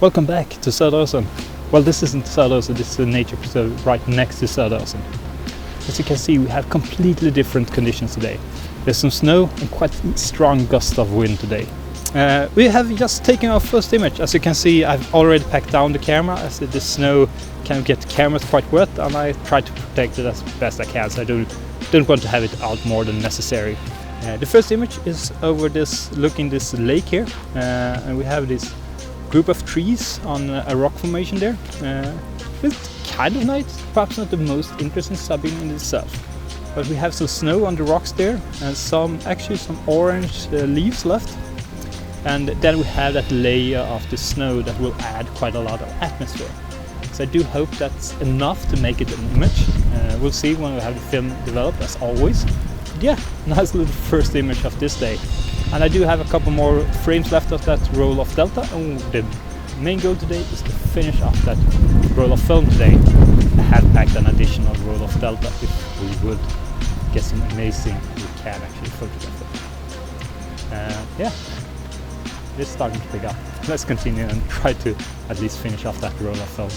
Welcome back to Söderåsen. Well, this isn't Söderåsen, this is a nature preserve right next to Söderåsen. As you can see, we have completely different conditions today. There's some snow and quite strong gusts of wind today. We have just taken our first image. As you can see, I've already packed down the camera as the snow can get the cameras quite wet, and I try to protect it as best I can, so I don't want to have it out more than necessary. The first image is over this lake here, and we have this group of trees on a rock formation there. It's kind of nice, perhaps not the most interesting subject in itself, but we have some snow on the rocks there and some orange leaves left, and then we have that layer of the snow that will add quite a lot of atmosphere. So I do hope that's enough to make it an image. We'll see when we have the film developed, as always. But yeah, nice little first image of this day. And I do have a couple more frames left of that roll of Delta. And the main goal today is to finish off that roll of film today. I have packed an additional roll of Delta if we would get some amazing, we can actually photograph it. Yeah, it's starting to pick up. Let's continue and try to at least finish off that roll of film.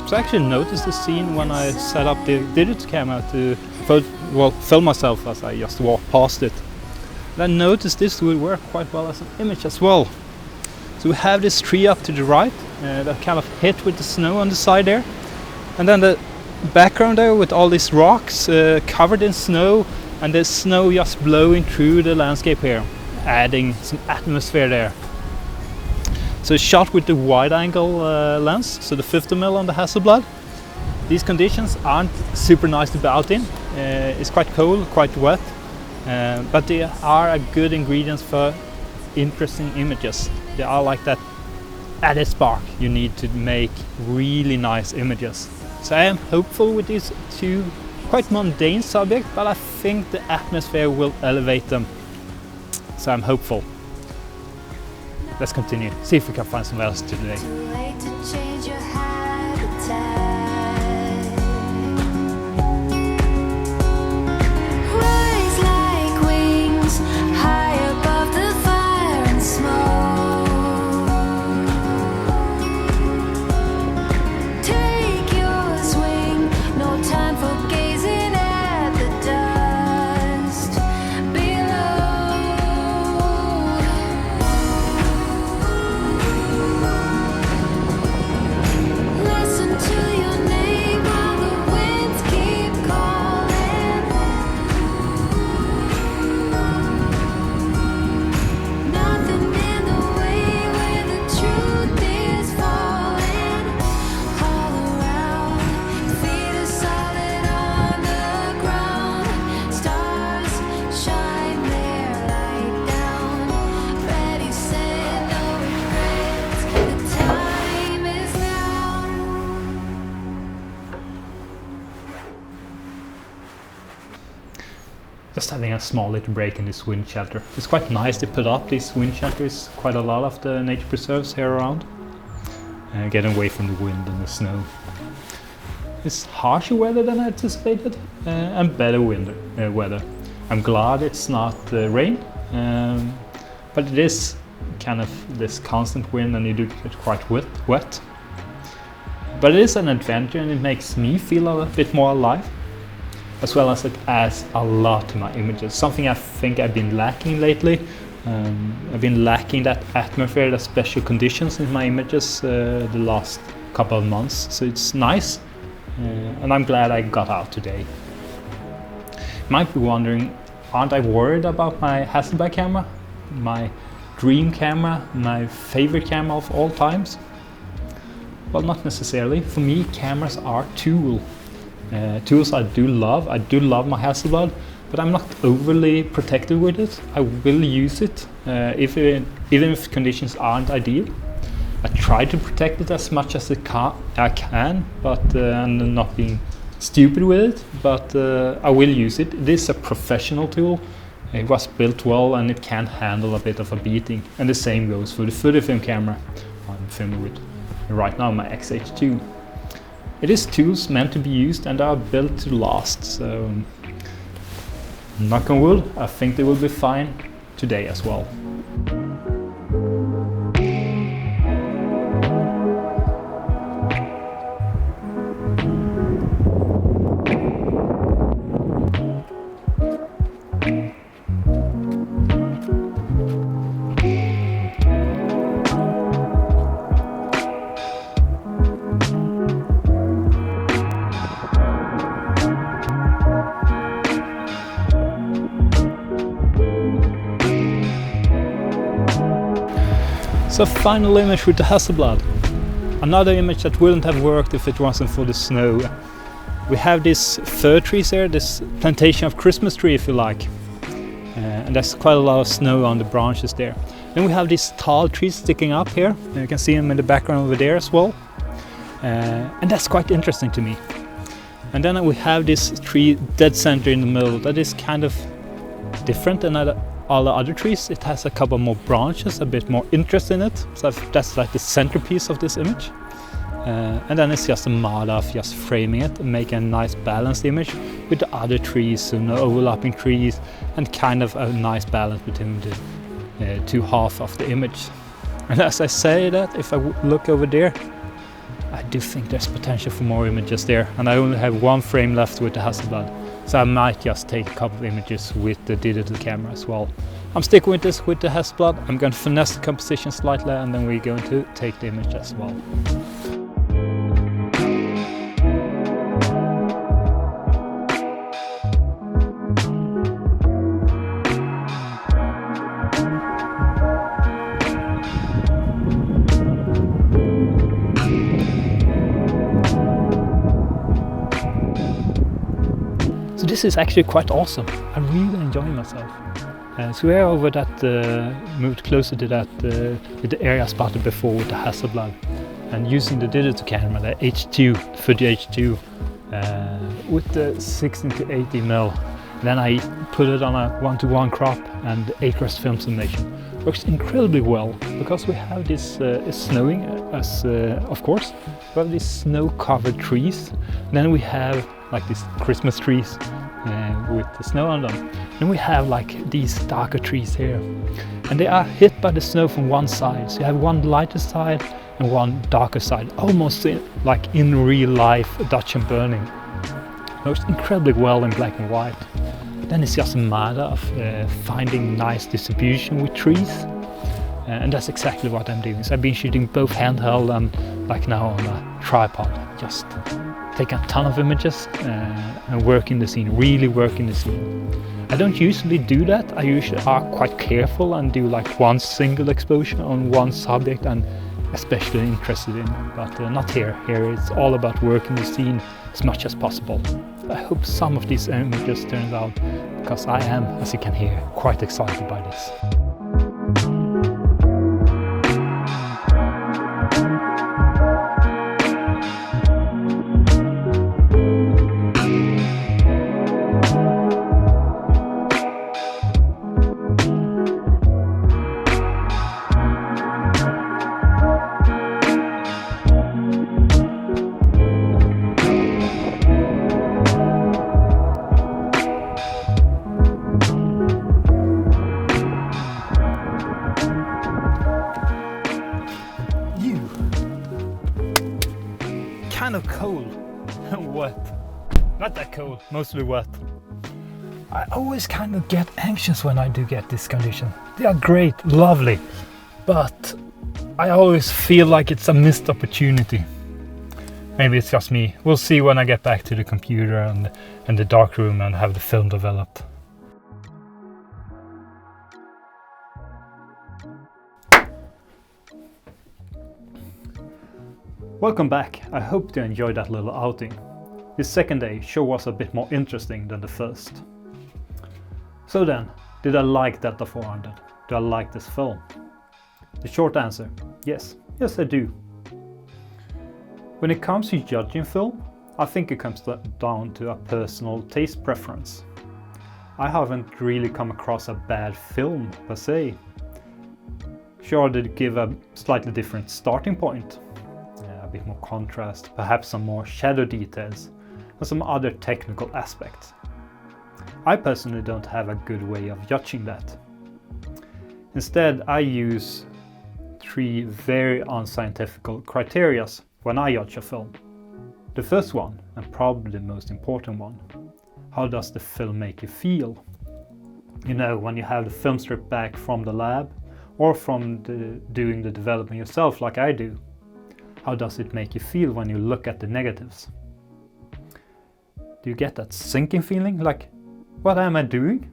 So I actually noticed the scene when I set up the digital camera to film myself as I just walked past it. And I noticed this would work quite well as an image as well. So we have this tree up to the right that kind of hit with the snow on the side there, and then the background there with all these rocks covered in snow, and the snow just blowing through the landscape here, adding some atmosphere there. So it's shot with the wide-angle lens, so the 50mm on the Hasselblad. These conditions aren't super nice to be out in. It's quite cold, quite wet, but they are a good ingredients for interesting images. They are like that added spark you need to make really nice images. So I am hopeful with these two quite mundane subjects, but I think the atmosphere will elevate them. So I'm hopeful. Let's continue, see if we can find somewhere else today. Just having a small little break in this wind shelter. It's quite nice to put up these wind shelters, quite a lot of the nature preserves here around. Getting away from the wind and the snow. It's harsher weather than I anticipated, and better weather. I'm glad it's not rain, but it is kind of this constant wind and you do get quite wet. But it is an adventure and it makes me feel a bit more alive, as well as it adds a lot to my images. Something I think I've been lacking lately. I've been lacking that atmosphere, the special conditions in my images the last couple of months. So it's nice, and I'm glad I got out today. You might be wondering, aren't I worried about my Hasselblad camera? My dream camera, my favorite camera of all times? Well, not necessarily. For me, cameras are tools I do love. I do love my Hasselblad, but I'm not overly protective with it. I will use it even if conditions aren't ideal. I try to protect it as much as I can, but and not being stupid with it, but I will use it. It is a professional tool. It was built well and it can handle a bit of a beating, and the same goes for the Fuji film camera I'm filming with right now, my X-H2. It is tools meant to be used and are built to last, so knock on wood, I think they will be fine today as well. So final image with the Hasselblad. Another image that wouldn't have worked if it wasn't for the snow. We have these fir trees here, this plantation of Christmas tree if you like. And there's quite a lot of snow on the branches there. Then we have these tall trees sticking up here. You can see them in the background over there as well. And that's quite interesting to me. And then we have this tree dead center in the middle that is kind of different than all the other trees. It has a couple more branches, a bit more interest in it. So that's like the centerpiece of this image. And then it's just a matter of just framing it and making a nice balanced image with the other trees, so no overlapping trees, and kind of a nice balance between the two halves of the image. And as I say that, if I look over there, I do think there's potential for more images there, and I only have one frame left with the Hasselblad. So I might just take a couple of images with the digital camera as well. I'm sticking with this with the Hasselblad. I'm going to finesse the composition slightly, and then we're going to take the image as well. So this is actually quite awesome. I'm really enjoying myself. So we're over that, moved closer to that, with the area I spotted before with the Hasselblad, and using the digital camera, the H2, Fuji H2, with the 16 to 80mm. Then I put it on a 1:1 crop and the acres film summation. Works incredibly well because we have this, it's snowing, of course. We have these snow-covered trees. Then we have like these Christmas trees with the snow on them. Then we have like these darker trees here, and they are hit by the snow from one side. So you have one lighter side and one darker side, almost like in real life Dutch and burning. Works incredibly well in black and white. Then it's just a matter of finding nice distribution with trees, and that's exactly what I'm doing. So I've been shooting both handheld and like now on a tripod, just take a ton of images and working the scene, really working the scene. I don't usually do that. I usually are quite careful and do like one single exposure on one subject I'm especially interested in, but not here. Here it's all about working the scene as much as possible. I hope some of these images turn out, because I am, as you can hear, quite excited by this. Kind of cold and wet. Not that cold, mostly wet. I always kind of get anxious when I do get this condition. They are great, lovely, but I always feel like it's a missed opportunity. Maybe it's just me. We'll see when I get back to the computer and the darkroom and have the film developed. Welcome back. I hope you enjoyed that little outing. This second day sure was a bit more interesting than the first. So then, did I like Delta 400? Do I like this film? The short answer, yes. Yes, I do. When it comes to judging film, I think it comes down to a personal taste preference. I haven't really come across a bad film per se. Sure, they give a slightly different starting point. A bit more contrast, perhaps some more shadow details, and some other technical aspects. I personally don't have a good way of judging that. Instead, I use 3 very unscientific criteria when I judge a film. The first one, and probably the most important one, how does the film make you feel? You know, when you have the film strip back from the lab or from doing the development yourself like I do, how does it make you feel when you look at the negatives? Do you get that sinking feeling like, what am I doing?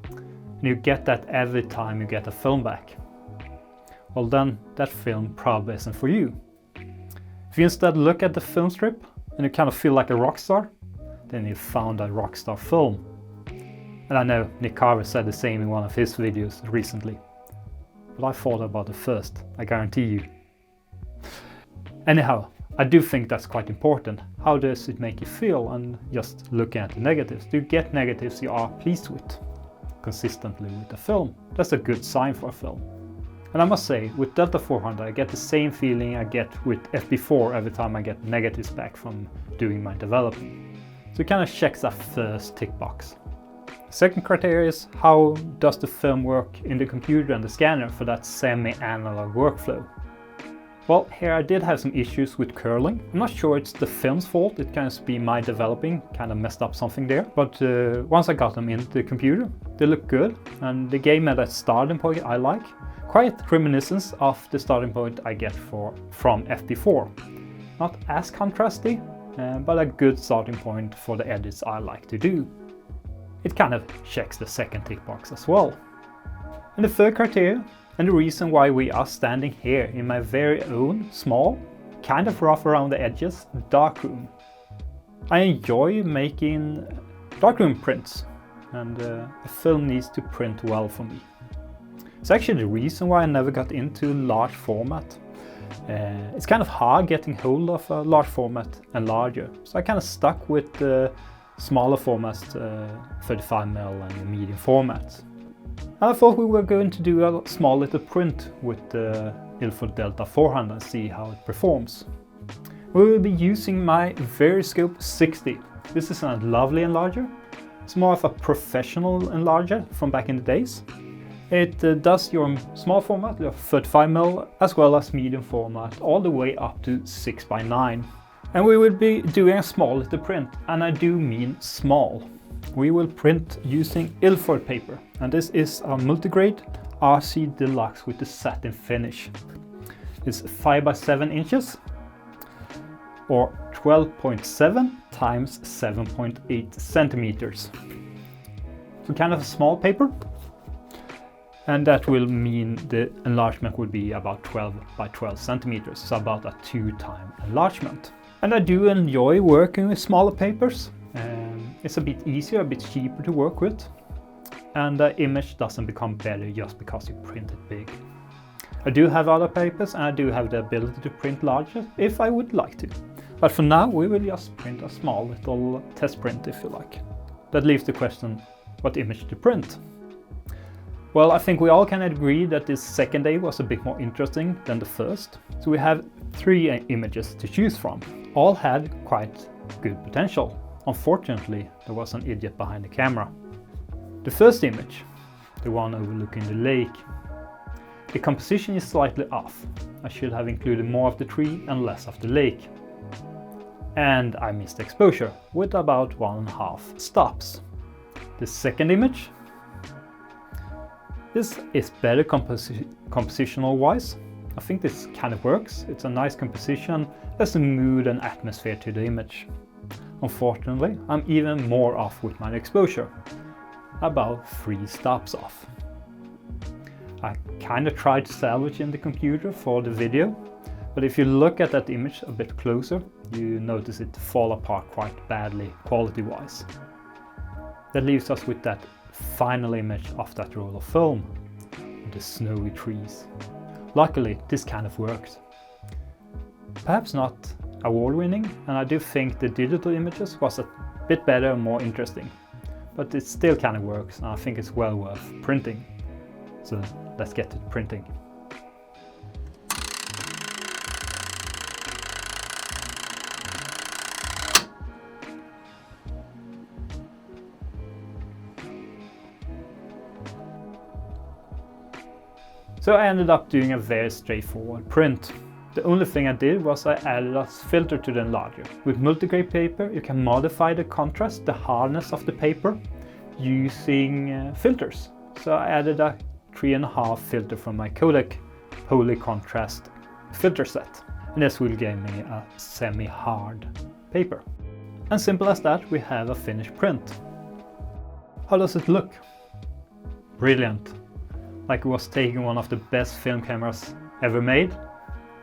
And you get that every time you get a film back. Well then, that film probably isn't for you. If you instead look at the film strip and you kind of feel like a rock star, then you found a rock star film. And I know Nick Carver said the same in one of his videos recently. But I thought about it first, I guarantee you. Anyhow, I do think that's quite important. How does it make you feel? And just looking at the negatives. Do you get negatives you are pleased with consistently with the film? That's a good sign for a film. And I must say, with Delta 400 I get the same feeling I get with FB4 every time I get negatives back from doing my development. So it kind of checks that first tick box. Second criteria is, how does the film work in the computer and the scanner for that semi-analog workflow? Well, here I did have some issues with curling. I'm not sure it's the film's fault, it can be my developing, kind of messed up something there. But once I got them into the computer, they look good, and they gave me that starting point I like. Quite reminiscent of the starting point I get from FP4. Not as contrasty, but a good starting point for the edits I like to do. It kind of checks the second tick box as well. And the third criteria, and the reason why we are standing here in my very own, small, kind of rough around the edges, darkroom. I enjoy making darkroom prints, and the film needs to print well for me. It's actually the reason why I never got into large format. It's kind of hard getting hold of a large format and larger, so I kind of stuck with the smaller formats, 35mm and the medium formats. I thought we were going to do a small little print with the Ilford Delta 400 and see how it performs. We will be using my Veriscope 60. This is a lovely enlarger. It's more of a professional enlarger from back in the days. It does your small format, your 35mm, as well as medium format, all the way up to 6x9. And we will be doing a small little print, and I do mean small. We will print using Ilford paper, and this is a multigrade RC Deluxe with the satin finish. It's 5x7 inches or 12.7 times 7.8 centimeters. So kind of a small paper, and that will mean the enlargement would be about 12 by 12 centimeters, so about a 2-time enlargement. And I do enjoy working with smaller papers. It's a bit easier, a bit cheaper to work with, and the image doesn't become better just because you print it big. I do have other papers, and I do have the ability to print larger if I would like to. But for now we will just print a small little test print if you like. That leaves the question, what image to print? Well, I think we all can agree that this second day was a bit more interesting than the first. So we have 3 images to choose from. All had quite good potential. Unfortunately, there was an idiot behind the camera. The first image, the one overlooking the lake, the composition is slightly off. I should have included more of the tree and less of the lake. And I missed exposure with about 1.5 stops. The second image, this is better compositional wise. I think this kind of works. It's a nice composition, there's a mood and atmosphere to the image. Unfortunately, I'm even more off with my exposure, about 3 stops off. I kind of tried to salvage in the computer for the video, but if you look at that image a bit closer, you notice it fall apart quite badly quality wise. That leaves us with that final image of that roll of film, the snowy trees. Luckily, this kind of worked. Perhaps not award-winning, and I do think the digital images was a bit better and more interesting, but it still kind of works, and I think it's well worth printing. So let's get to printing. So I ended up doing a very straightforward print. The only thing I did was I added a filter to the enlarger. With multigrade paper you can modify the contrast, the hardness of the paper, using filters. So I added a 3.5 filter from my Kodak Poly Contrast filter set. And this will give me a semi-hard paper. And simple as that, we have a finished print. How does it look? Brilliant. Like it was taking one of the best film cameras ever made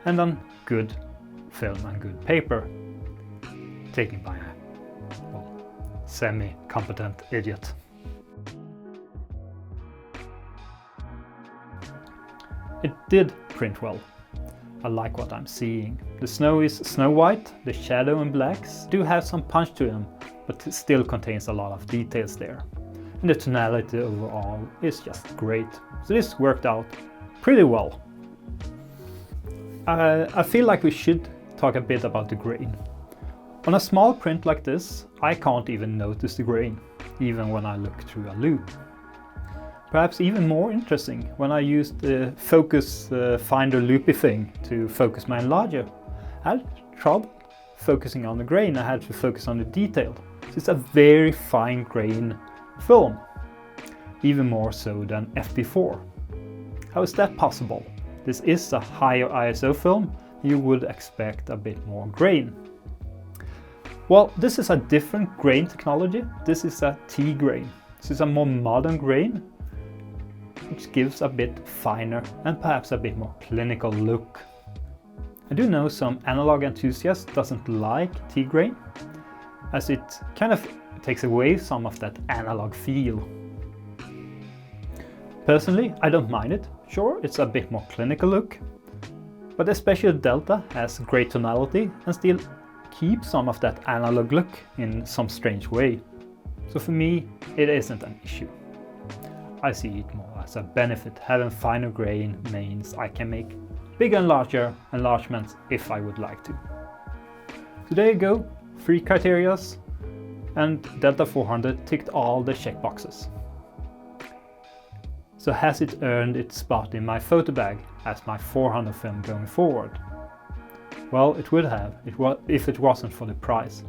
and on good film and good paper, taken by a semi-competent idiot. It did print well. I like what I'm seeing. The snow is snow white, the shadow and blacks do have some punch to them, but it still contains a lot of details there. And the tonality overall is just great. So this worked out pretty well. I feel like we should talk a bit about the grain. On a small print like this, I can't even notice the grain, even when I look through a loupe. Perhaps even more interesting, when I used the focus finder loopy thing to focus my enlarger, I had trouble focusing on the grain. I had to focus on the detail. So it's a very fine grain film, even more so than FP4. How is that possible? This is a higher ISO film, you would expect a bit more grain. Well, this is a different grain technology. This is a T grain. This is a more modern grain, which gives a bit finer and perhaps a bit more clinical look. I do know some analog enthusiasts doesn't like T grain, as it kind of takes away some of that analog feel. Personally, I don't mind it. Sure, it's a bit more clinical look, but especially Delta has great tonality and still keeps some of that analog look in some strange way. So for me, it isn't an issue. I see it more as a benefit. Having finer grain means I can make bigger and larger enlargements if I would like to. So there you go, 3 criterias, and Delta 400 ticked all the checkboxes. So has it earned its spot in my photo bag as my 400 film going forward? Well, it would have if it wasn't for the price.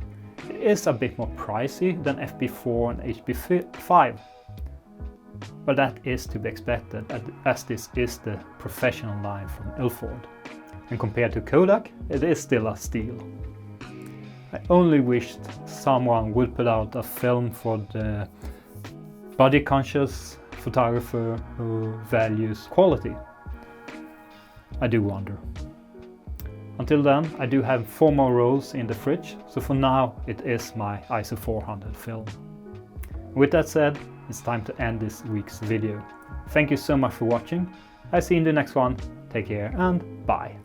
It is a bit more pricey than FP4 and HP5, but that is to be expected as this is the professional line from Ilford. And compared to Kodak, it is still a steal. I only wished someone would put out a film for the budget-conscious photographer who values quality. I do wonder. Until then, I do have 4 more rolls in the fridge, so for now it is my ISO 400 film. With that said, it's time to end this week's video. Thank you so much for watching. I'll see you in the next one. Take care and bye.